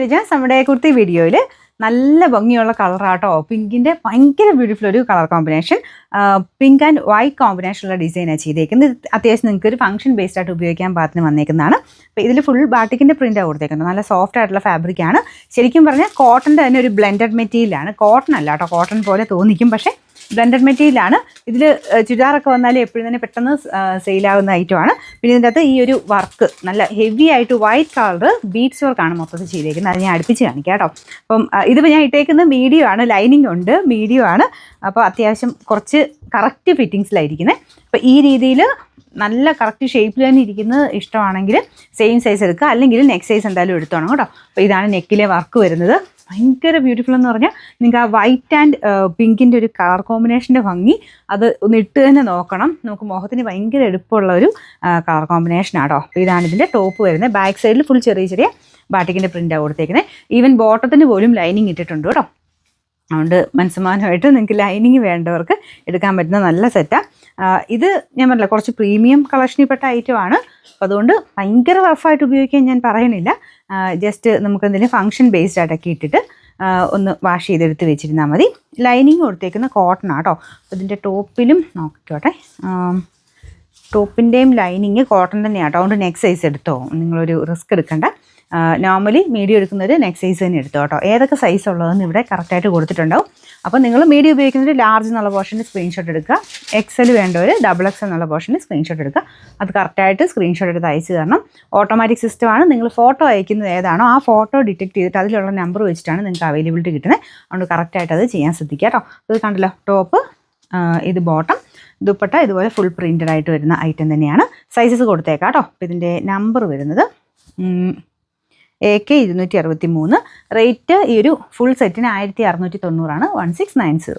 നമ്മുടെ കുർത്തി വീഡിയോയിൽ നല്ല ഭംഗിയുള്ള കളറാട്ടോ. പിങ്കിൻ്റെ ഭയങ്കര ബ്യൂട്ടിഫുൾ ഒരു colour combination, pink and white കോമ്പിനേഷനുള്ള ഡിസൈനാണ് ചെയ്തേക്കുന്നത്. അത്യാവശ്യം നിങ്ങൾക്ക് ഒരു ഫംഗ്ഷൻ ബേസ്ഡ് ആയിട്ട് ഉപയോഗിക്കാൻ പാകത്തിന് വന്നേക്കുന്നതാണ്. അപ്പോൾ ഇതിൽ ഫുൾ ബാട്ടിക്കിൻ്റെ പ്രിൻ്റാണ് കൊടുത്തേക്കുന്നത്. നല്ല സോഫ്റ്റ് ആയിട്ടുള്ള ഫാബ്രിക്കാണ്. ശരിക്കും പറഞ്ഞാൽ കോട്ടൻ്റെ തന്നെ ഒരു ബ്ലെൻഡഡ് മെറ്റീരിയലാണ്. കോട്ടൺ അല്ല കേട്ടോ, കോട്ടൺ പോലെ തോന്നിക്കും, പക്ഷേ ബ്ലെൻഡഡ് മെറ്റീരിയലാണ്. ഇതിൽ ചുരിദാറൊക്കെ വന്നാലും എപ്പോഴും തന്നെ പെട്ടെന്ന് സെയിലാകുന്ന ഐറ്റമാണ്. പിന്നെ ഇതിൻ്റെ അകത്ത് ഈ ഒരു വർക്ക് നല്ല ഹെവി ആയിട്ട് വൈറ്റ് കളർ ബീഡ്സ് വർക്കാണ് മൊത്തത്തിൽ ചെയ്തേക്കുന്നത്. അത് ഞാൻ അടുപ്പിച്ച് കാണിക്കാം കേട്ടോ. അപ്പം ഇതിപ്പോൾ ഞാൻ ഇട്ടേക്കുന്നത് മീഡിയം ആണ്, ലൈനിങ് ഉണ്ട്, മീഡിയം ആണ്. അപ്പോൾ അത്യാവശ്യം കുറച്ച് കറക്റ്റ് ഫിറ്റിങ്സിലായിരിക്കുന്നത്. അപ്പോൾ ഈ രീതിയിൽ നല്ല കറക്റ്റ് ഷേപ്പിൽ തന്നെ ഇരിക്കുന്നത് ഇഷ്ടമാണെങ്കിൽ സെയിം സൈസ് എടുക്കുക, അല്ലെങ്കിൽ നെക്ക് സൈസ് എന്തായാലും എടുത്തോണം കേട്ടോ. അപ്പോൾ ഇതാണ് നെക്കിലെ വർക്ക് വരുന്നത്. ഭയങ്കര ബ്യൂട്ടിഫുൾ എന്ന് പറഞ്ഞാൽ നിങ്ങൾക്ക് ആ വൈറ്റ് ആൻഡ് പിങ്കിൻ്റെ ഒരു കളർ കോമ്പിനേഷൻ്റെ ഭംഗി അത് ഒന്ന് ഇട്ട് തന്നെ നോക്കണം. നമുക്ക് മുഖത്തിന് ഭയങ്കര എളുപ്പമുള്ള ഒരു കളർ കോമ്പിനേഷനാട്ടോ. അപ്പോൾ ഇതാണ് ഇതിൻ്റെ ടോപ്പ് വരുന്നത്. ബാക്ക് സൈഡിൽ ഫുൾ ചെറിയ ചെറിയ ബാട്ടിക്കിൻ്റെ പ്രിൻ്റാണ് കൊടുത്തേക്കുന്നത്. ഈവൻ ബോട്ടത്തിന് പോലും ലൈനിങ് ഇട്ടിട്ടുണ്ട് കേട്ടോ. അതുകൊണ്ട് മനസ്സമാനമായിട്ട് നിങ്ങൾക്ക് ലൈനിങ് വേണ്ടവർക്ക് എടുക്കാൻ പറ്റുന്ന നല്ല സെറ്റാണ്. ഇത് ഞാൻ പറഞ്ഞില്ല, കുറച്ച് പ്രീമിയം കളക്ഷനിൽപ്പെട്ട ഐറ്റമാണ്. അപ്പോൾ അതുകൊണ്ട് ഭയങ്കര റഫായിട്ട് ഉപയോഗിക്കാൻ ഞാൻ പറയണില്ല. ജസ്റ്റ് നമുക്ക് എന്തെങ്കിലും ഫംഗ്ഷൻ ബേസ്ഡ് ആയിട്ടൊക്കെ ഇട്ടിട്ട് ഒന്ന് വാഷ് ചെയ്തെടുത്ത് വെച്ചിരുന്നാൽ മതി. ലൈനിങ് കൊടുത്തേക്കുന്ന കോട്ടൺ ആട്ടോ. അപ്പോൾ ഇതിൻ്റെ ടോപ്പിലും നോക്കിക്കോട്ടെ, ടോപ്പിൻ്റെയും ലൈനിങ് കോട്ടൺ തന്നെയാണ് കേട്ടോ. അതുകൊണ്ട് നെക്ക് സൈസ് എടുത്തോ, നിങ്ങളൊരു റിസ്ക് എടുക്കണ്ട. നോർമലി മീഡിയം എടുക്കുന്നൊരു നെക്ക് സൈസ് തന്നെ എടുത്തോ കേട്ടോ. ഏതൊക്കെ സൈസ് ഉള്ളതെന്ന് ഇവിടെ കറക്റ്റായിട്ട് കൊടുത്തിട്ടുണ്ടാവും. അപ്പോൾ നിങ്ങൾ മീഡിയം ഉപയോഗിക്കുന്നൊരു ലാർജ് എന്നുള്ള പോർഷന് സ്ക്രീൻഷോട്ട് എടുക്കുക, എക്സൽ വേണ്ടവർ XXL എന്നുള്ള പോർഷന് സ്ക്രീൻഷോട്ട് എടുക്കുക. അത് കറക്റ്റായിട്ട് സ്ക്രീൻഷോട്ട് എടുത്ത് അയച്ചു തരണം. ഓട്ടോമാറ്റിക് സിസ്റ്റമാണ്. നിങ്ങൾ ഫോട്ടോ അയക്കുന്നത് ഏതാണോ ആ ഫോട്ടോ ഡിറ്റക്ട് ചെയ്തിട്ട് അതിലുള്ള നമ്പർ വെച്ചിട്ടാണ് നിങ്ങൾക്ക് അവൈലബിലിറ്റി കിട്ടുന്നത്. അതുകൊണ്ട് കറക്റ്റായിട്ട് അത് ചെയ്യാൻ ശ്രദ്ധിക്കുക കേട്ടോ. ഇത് കണ്ടല്ലോ, ടോപ്പ്, ഇത് ബോട്ടം, ദുപ്പട്ട ഇതുപോലെ ഫുൾ പ്രിൻറ്റഡ് ആയിട്ട് വരുന്ന ഐറ്റം തന്നെയാണ്. സൈസസ് കൊടുത്തേക്കാം കേട്ടോ. അപ്പോൾ ഇതിൻ്റെ നമ്പർ വരുന്നത് AK 263. റേറ്റ് ഈ ഒരു ഫുൾ സെറ്റിന് 1690 1690.